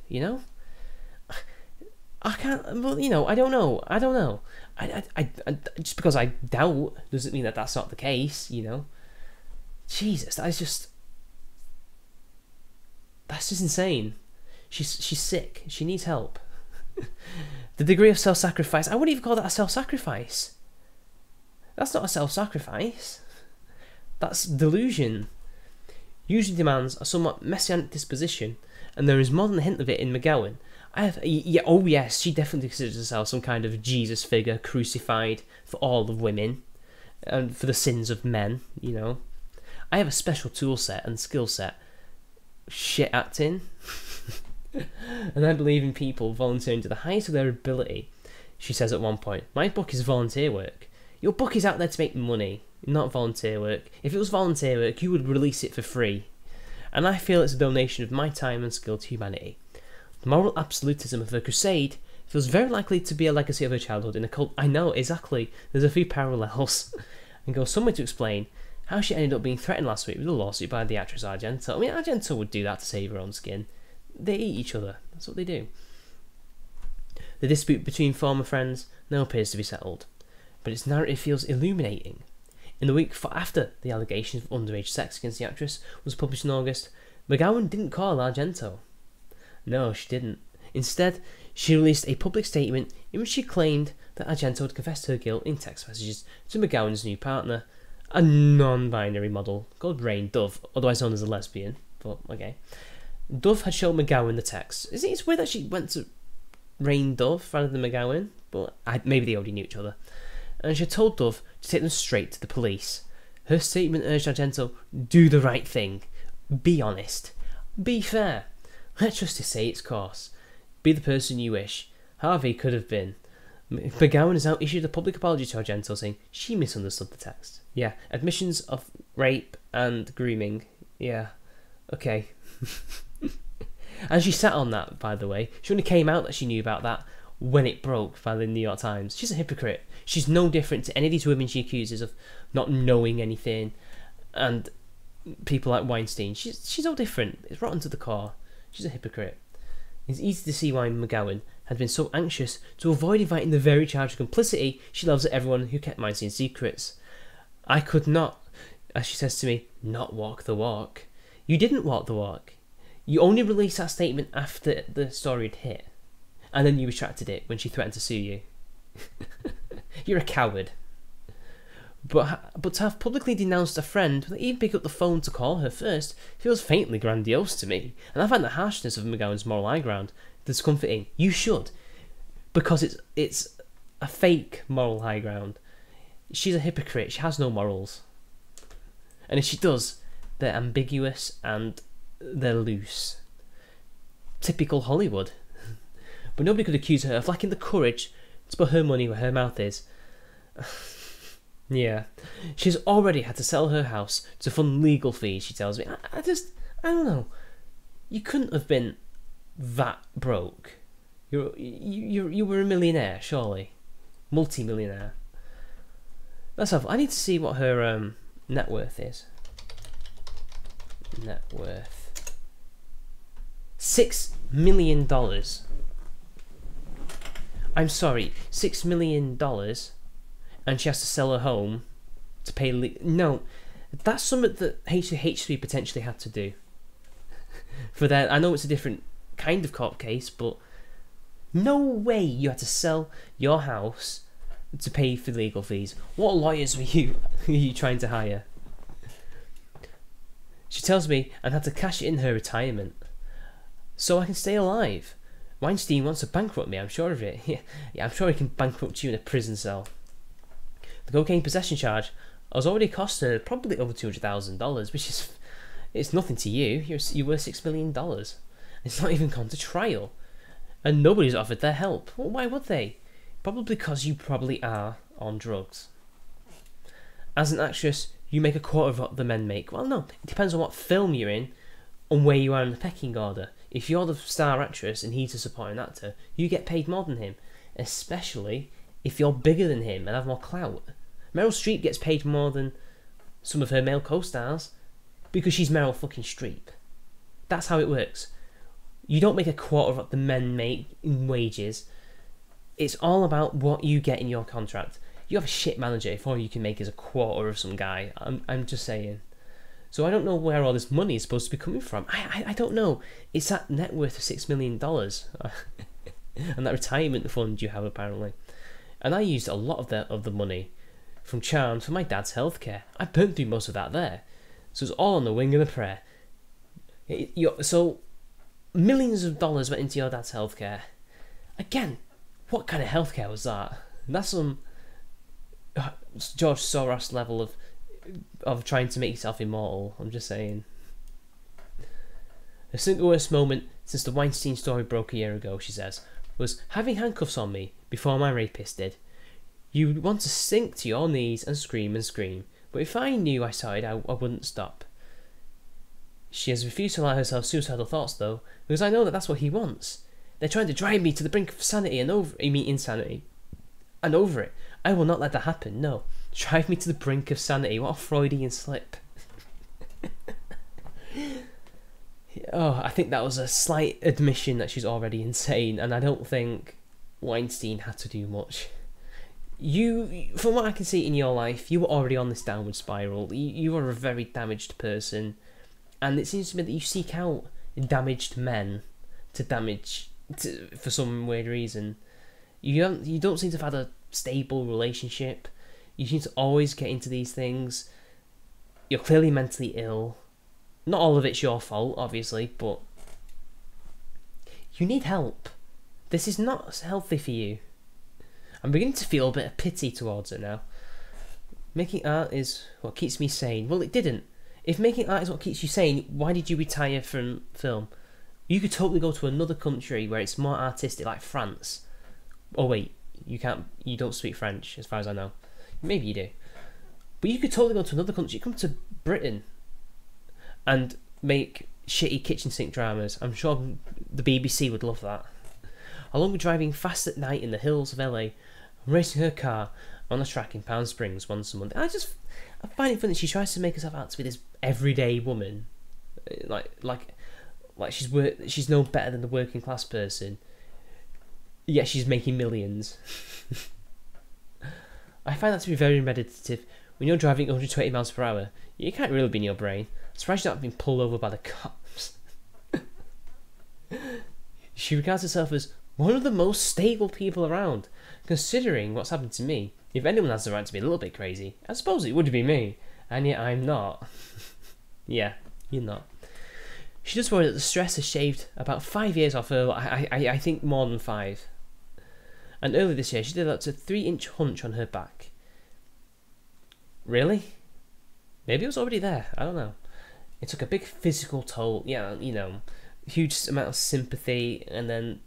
I can't, well, I don't know. I just because I doubt doesn't mean that that's not the case, Jesus, that's just insane. She's sick. She needs help. The degree of self-sacrifice, I wouldn't even call that a self-sacrifice. That's not a self-sacrifice. That's delusion. Usually demands a somewhat messianic disposition, and there is more than a hint of it in McGowan. Yes, she definitely considers herself some kind of Jesus figure crucified for all of women and for the sins of men, I have a special tool set and skill set. Shit acting. And I believe in people volunteering to the highest of their ability, she says at one point. My book is volunteer work. Your book is out there to make money, not volunteer work. If it was volunteer work, you would release it for free. And I feel it's a donation of my time and skill to humanity. The moral absolutism of her crusade feels very likely to be a legacy of her childhood in a cult. I know, exactly. There's a few parallels. And goes somewhere to explain how she ended up being threatened last week with a lawsuit by the actress Argento. I mean, Argento would do that to save her own skin. They eat each other. That's what they do. The dispute between former friends now appears to be settled, but its narrative feels illuminating. In the week after the allegations of underage sex against the actress was published in August, McGowan didn't call Argento. No, she didn't. Instead, she released a public statement in which she claimed that Argento had confessed her guilt in text messages to McGowan's new partner, a non-binary model called Rain Dove, otherwise known as a lesbian, but okay. Dove had shown McGowan the text. It's weird that she went to Rain Dove rather than McGowan, but maybe they already knew each other. And she told Dove to take them straight to the police. Her statement urged Argento, do the right thing. Be honest. Be fair. Let justice say its course. Be the person you wish. Harvey could have been. McGowan has now issued a public apology to Argento, saying she misunderstood the text. Yeah, admissions of rape and grooming. Yeah, okay. And she sat on that, by the way. She only came out that she knew about that when it broke by the New York Times. She's a hypocrite. She's no different to any of these women she accuses of not knowing anything, and people like Weinstein. She's no different. It's rotten to the core. She's a hypocrite. It's easy to see why McGowan had been so anxious to avoid inviting the very charge of complicity she loves at everyone who kept Weinstein's secrets. I could not, as she says to me, not walk the walk. You didn't walk the walk. You only released that statement after the story had hit. And then you retracted it when she threatened to sue you. You're a coward. But to have publicly denounced a friend without even pick up the phone to call her first feels faintly grandiose to me. And I find the harshness of McGowan's moral high ground discomforting. You should. Because it's a fake moral high ground. She's a hypocrite. She has no morals. And if she does, they're ambiguous and they're loose. Typical Hollywood. But nobody could accuse her of lacking the courage to put her money where her mouth is. Yeah. She's already had to sell her house to fund legal fees, she tells me. I don't know. You couldn't have been that broke. You were a millionaire, surely. Multi-millionaire. Let's have... I need to see what her net worth is. Net worth. $6 million. I'm sorry, $6 million, and she has to sell her home to pay... No, that's something that H3 potentially had to do. For that, I know it's a different kind of court case, but no way you had to sell your house to pay for legal fees. What lawyers were you trying to hire? She tells me I had to cash it in her retirement so I can stay alive. Weinstein wants to bankrupt me, I'm sure of it. Yeah, I'm sure he can bankrupt you in a prison cell. The cocaine possession charge has already cost her probably over $200,000, which is... It's nothing to you. You're worth $6 million. It's not even gone to trial. And nobody's offered their help. Well, why would they? Probably because you probably are on drugs. As an actress, you make a quarter of what the men make. Well, no. It depends on what film you're in and where you are in the pecking order. If you're the star actress and he's a supporting actor, you get paid more than him, especially if you're bigger than him and have more clout. Meryl Streep gets paid more than some of her male co-stars because she's Meryl fucking Streep. That's how it works. You don't make a quarter of what the men make in wages. It's all about what you get in your contract. You have a shit manager if all you can make is a quarter of some guy. I'm just saying. So I don't know where all this money is supposed to be coming from. I don't know. It's that net worth of $6 million. And that retirement fund you have, apparently. And I used a lot of the money from Charmed for my dad's healthcare. I burnt through most of that there. So it's all on the wing of a prayer. So millions of dollars went into your dad's healthcare. Again, what kind of healthcare was that? That's some George Soros level of trying to make yourself immortal. I'm just saying. The single worst moment since the Weinstein story broke a year ago, she says, was having handcuffs on me before my rapist did. You would want to sink to your knees and scream, but if I knew I started, I wouldn't stop. She has refused to allow herself suicidal thoughts, though, because I know that that's what he wants. They're trying to drive me to the brink of insanity insanity. And over it. I will not let that happen, no. Drive me to the brink of sanity. What a Freudian slip. Oh, I think that was a slight admission that she's already insane, and I don't think Weinstein had to do much. You, from what I can see in your life, you were already on this downward spiral. You are a very damaged person, and it seems to me that you seek out damaged men for some weird reason. You don't seem to have had a stable relationship. You seem to always get into these things. You're clearly mentally ill. Not all of it's your fault, obviously, but you need help. This is not healthy for you. I'm beginning to feel a bit of pity towards her now. Making art is what keeps me sane. Well, it didn't. If making art is what keeps you sane, why did you retire from film? You could totally go to another country where it's more artistic, like France. Oh wait, you don't speak French, as far as I know. Maybe you do. But you could totally go to another country. Come to Britain and make shitty kitchen sink dramas. I'm sure the BBC would love that. Along with driving fast at night in the hills of LA, and racing her car on a track in Palm Springs once a month. I find it funny that she tries to make herself out to be this everyday woman. Like Like she's no better than the working class person. Yet she's making millions. I find that to be very meditative. When you're driving 120 miles per hour, you can't really be in your brain. I'm surprised you're not being pulled over by the cops. She regards herself as one of the most stable people around. Considering what's happened to me, if anyone has the right to be a little bit crazy, I suppose it would be me. And yet I'm not. Yeah, you're not. She just worried that the stress has shaved about 5 years off her. I think more than 5. And earlier this year, she developed a 3-inch hunch on her back. Really? Maybe it was already there. I don't know. It took a big physical toll. Yeah, you know, huge amount of sympathy, and then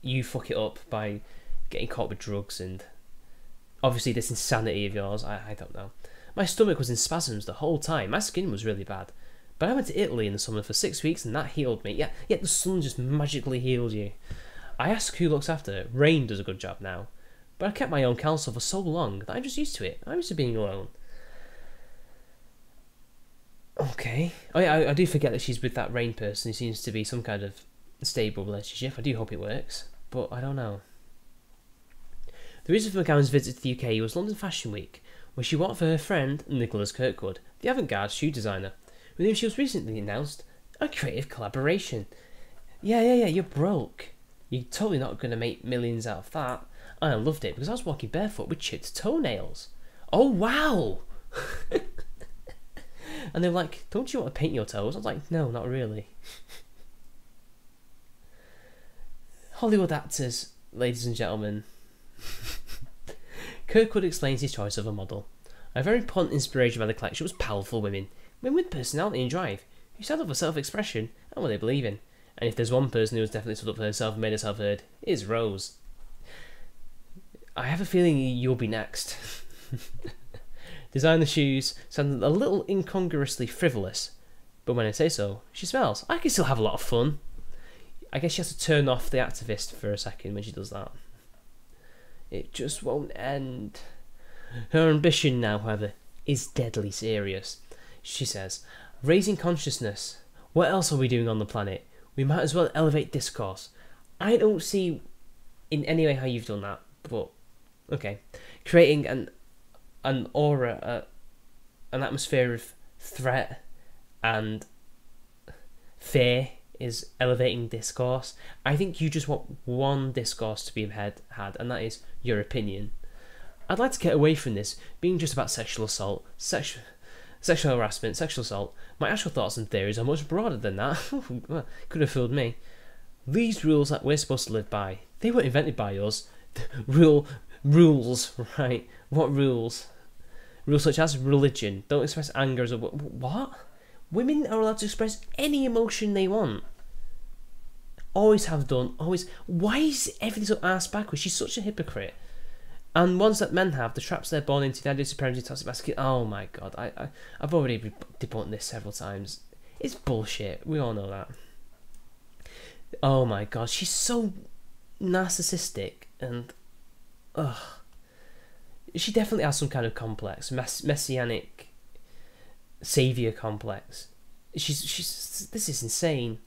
you fuck it up by getting caught with drugs and obviously this insanity of yours. I don't know. My stomach was in spasms the whole time. My skin was really bad. But I went to Italy in the summer for 6 weeks and that healed me. Yeah, the sun just magically healed you. I asked who looks after her. Rain does a good job now. But I kept my own counsel for so long that I'm just used to it. I'm used to being alone. Okay. Oh yeah, I do forget that she's with that Rain person who seems to be some kind of stable relationship. I do hope it works. But I don't know. The reason for McGowan's visit to the UK was London Fashion Week, where she worked for her friend Nicholas Kirkwood, the avant-garde shoe designer, with whom she was recently announced a creative collaboration. Yeah, you're broke. You're totally not going to make millions out of that. I loved it because I was walking barefoot with chipped toenails. Oh, wow! And they're like, don't you want to paint your toes? I was like, no, not really. Hollywood actors, ladies and gentlemen. Kirkwood explains his choice of a model. A very important inspiration by the collection was powerful women with personality and drive, who stand up for self-expression and what they believe in. And if there's one person who has definitely stood up for herself and made herself heard, it's Rose. I have a feeling you'll be next. Designer shoes sound a little incongruously frivolous, but when I say so, she smells. I can still have a lot of fun. I guess she has to turn off the activist for a second when she does that. It just won't end. Her ambition now, however, is deadly serious. She says, raising consciousness. What else are we doing on the planet? We might as well elevate discourse. I don't see in any way how you've done that, but okay. Creating an aura, an atmosphere of threat and fear is elevating discourse. I think you just want one discourse to be had, and that is your opinion. I'd like to get away from this being just about sexual assault, sexual harassment, sexual assault. My actual thoughts and theories are much broader than that. Could have fooled me. These rules that we're supposed to live by, they weren't invented by us. Rules, right? What rules? Rules such as religion. Don't express anger as a... What? Women are allowed to express any emotion they want. Always have done, always. Why is everything so ass backwards? She's such a hypocrite. And ones that men have, the traps they're born into, the idea of supremacy, toxic masculinity. Oh my god, I've already debunked this several times. It's bullshit. We all know that. Oh my god, she's so narcissistic and... Ugh. She definitely has some kind of complex, messianic saviour complex. She's this is insane.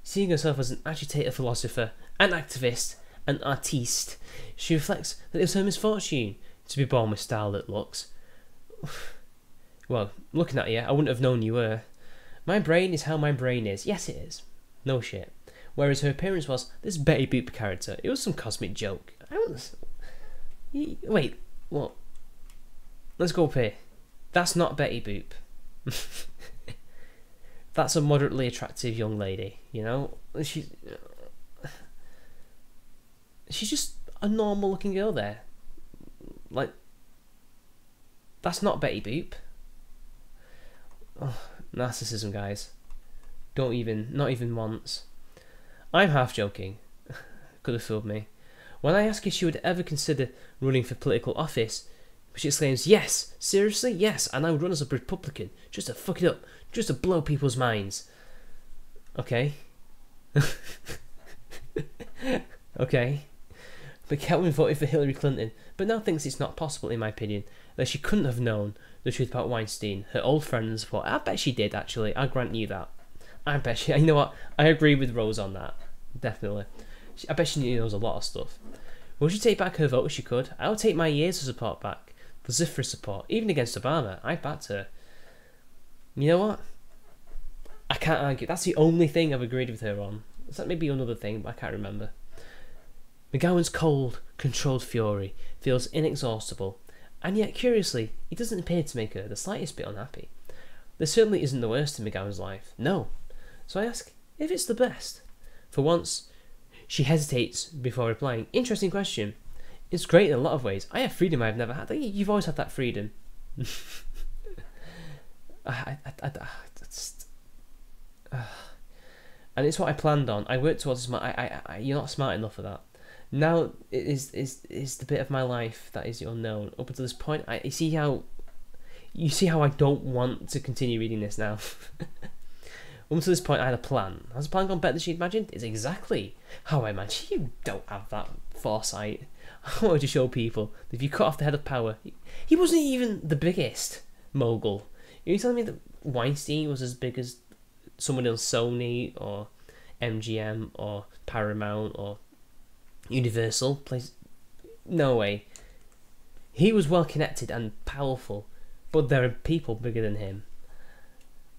Seeing herself as an agitator philosopher, an activist, an artiste, she reflects that it was her misfortune to be born with starlit looks. Well, looking at you, I wouldn't have known you were. My brain is how my brain is. Yes, it is. No shit. Whereas her appearance was this Betty Boop character. It was some cosmic joke. Wait, what? Let's go up here. That's not Betty Boop. That's a moderately attractive young lady, you know? She's just a normal looking girl there. Like, that's not Betty Boop. Oh, narcissism, guys. Not even once. I'm half joking. Could have fooled me. When I ask if she would ever consider running for political office, she exclaims, yes, seriously, yes, and I would run as a Republican, just to fuck it up, just to blow people's minds. Okay. Okay. But Kelvin voted for Hillary Clinton, but now thinks it's not possible, in my opinion, that she couldn't have known the truth about Weinstein, her old friend and support. I bet she did, actually, I'll grant you that. I bet she. You know what? I agree with Rose on that. Definitely. I bet she knows a lot of stuff. Would she take back her vote if she could? I would take my years of support back. Vociferous support, even against Obama. I backed her. You know what? I can't argue. That's the only thing I've agreed with her on. That may be another thing, but I can't remember. McGowan's cold, controlled fury feels inexhaustible, and yet, curiously, it doesn't appear to make her the slightest bit unhappy. There certainly isn't the worst in McGowan's life. No. So I ask if it's the best. For once, she hesitates before replying. Interesting question. It's great in a lot of ways. I have freedom I've never had. You've always had that freedom. And it's what I planned on. I worked towards this. You're not smart enough for that. Now it is the bit of my life that is the unknown. Up until this point, you see how I don't want to continue reading this now. Up until this point, I had a plan. Has the plan gone better than she imagined? It's exactly how I imagined. You don't have that foresight. I wanted to show people that if you cut off the head of power, he wasn't even the biggest mogul. Are you telling me that Weinstein was as big as someone in Sony or MGM or Paramount or Universal? Place? No way. He was well connected and powerful, but there are people bigger than him.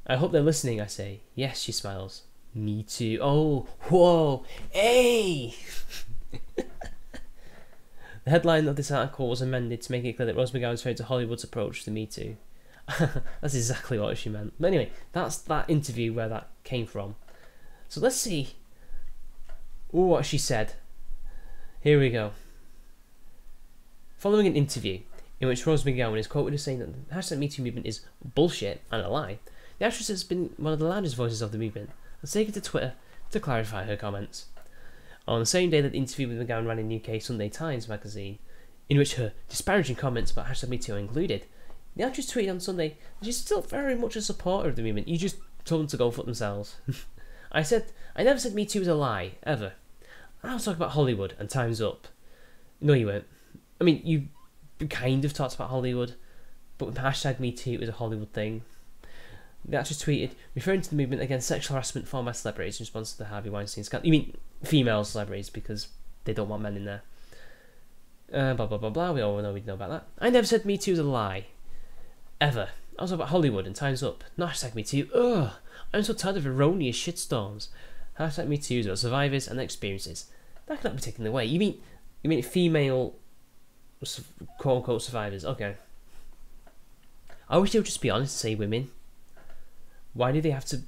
I hope they're listening, I say. Yes, she smiles. Me too. Oh, whoa, hey! The headline of this article was amended to make it clear that Rose McGowan referred to Hollywood's approach to Me Too. That's exactly what she meant. But anyway, that's that interview where that came from. So let's see what she said. Here we go. Following an interview in which Rose McGowan is quoted as saying that the hashtag #MeToo movement is bullshit and a lie, the actress has been one of the loudest voices of the movement and has taken to Twitter to clarify her comments. On the same day that the interview with McGowan ran in UK Sunday Times magazine, in which her disparaging comments about hashtag #MeToo are included, the actress tweeted on Sunday that she's still very much a supporter of the movement. You just told them to go fuck themselves. I never said Me Too was a lie, ever. I was talking about Hollywood and Time's Up. No, you weren't. I mean, you kind of talked about Hollywood, but hashtag Me Too is a Hollywood thing. The actress tweeted, referring to the movement against sexual harassment formed by celebrities in response to the Harvey Weinstein scandal. You mean female celebrities, because they don't want men in there. Blah, blah, blah, blah. We all know about that. I never said Me Too is a lie. Ever. I was talking about Hollywood and Time's Up. Not hashtag Me Too. Ugh. I'm so tired of erroneous shitstorms. Hashtag Me Too is about survivors and experiences. That cannot be taken away. You mean female quote unquote survivors? Okay. I wish they would just be honest and say women. Why do they have to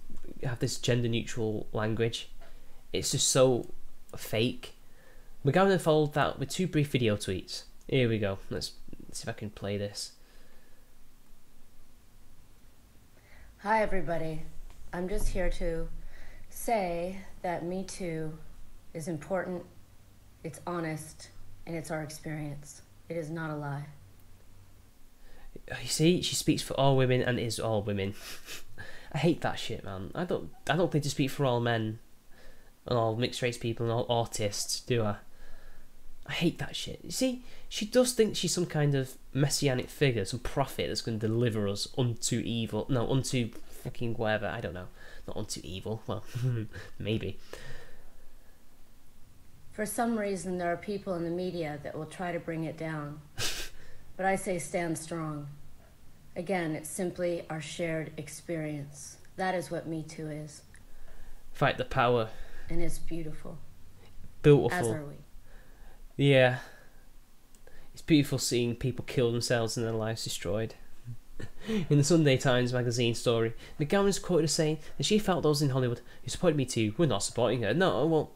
have this gender neutral language? It's just so fake. McGowan then followed that with 2 brief video tweets. Here we go. Let's see if I can play this. Hi everybody. I'm just here to say that Me Too is important, it's honest, and it's our experience. It is not a lie. You see, she speaks for all women and is all women. I hate that shit, man. I don't think to speak for all men and all mixed race people and all autists, do I? I hate that shit. You see, she does think she's some kind of messianic figure, some prophet that's going to deliver us unto evil. No, unto fucking whatever. I don't know. Not unto evil. Well, maybe. For some reason, there are people in the media that will try to bring it down. But I say stand strong. Again, it's simply our shared experience. That is what Me Too is. Fight the power. And it's beautiful. Beautiful. As are we. Yeah. It's beautiful seeing people kill themselves and their lives destroyed. In the Sunday Times magazine story, McGowan is quoted as saying that she felt those in Hollywood who supported Me Too were not supporting her. No, well,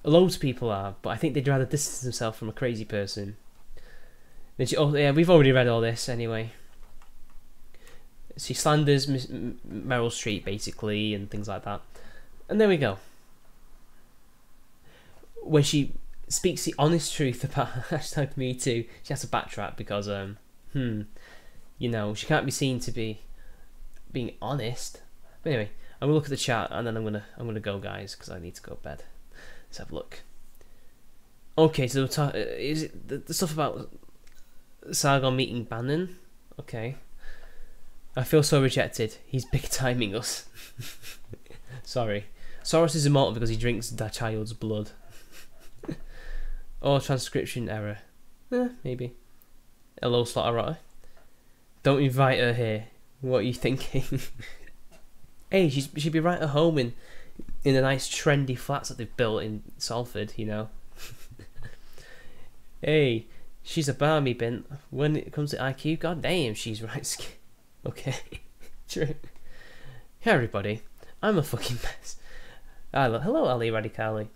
loads of people are, but I think they'd rather distance themselves from a crazy person. Then oh yeah, we've already read all this anyway. She slanders Meryl Streep basically and things like that. And there we go. When she speaks the honest truth about hashtag Me Too, she has to backtrack because you know, she can't be seen to be being honest. But anyway, I'm gonna look at the chat and then I'm gonna go, guys, because I need to go to bed. Let's have a look. Okay, so is it the stuff about Sargon meeting Bannon? Okay. I feel so rejected. He's big timing us. Sorry. Soros is immortal because he drinks that child's blood. Or transcription error. Maybe. Hello, Slaughter. Don't invite her here. What are you thinking? Hey, she'd be right at home in the nice trendy flats that they've built in Salford, you know. Hey, she's a barmy bint. When it comes to IQ, god damn, she's right. Okay. True. Hey everybody, I'm a fucking mess. Hello, Ali Radicali.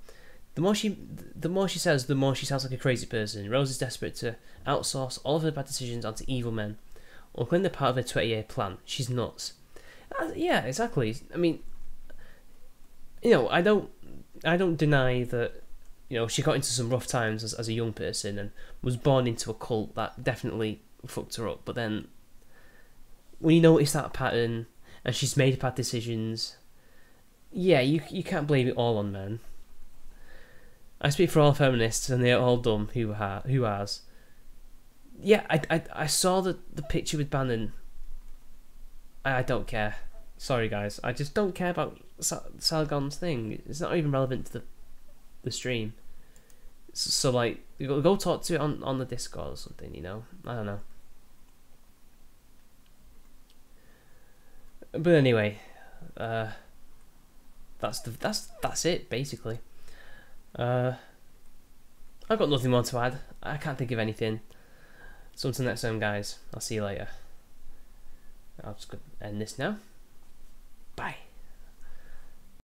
The more she says, the more she sounds like a crazy person. Rose is desperate to outsource all of her bad decisions onto evil men, or claim they're part of her 20-year plan. She's nuts. Yeah, exactly. I mean, you know, I don't deny that, you know, she got into some rough times as a young person and was born into a cult that definitely fucked her up. But then, when you notice that pattern and she's made bad decisions, yeah, you can't blame it all on men. I speak for all feminists, and they're all dumb. Who has? Yeah, I saw the picture with Bannon. I don't care. Sorry, guys. I just don't care about Salgon's thing. It's not even relevant to the stream. So like, go talk to it on the Discord or something. You know, I don't know. But anyway, that's it basically. I've got nothing more to add. I can't think of anything. So until next time, guys. I'll see you later. I'll just end this now.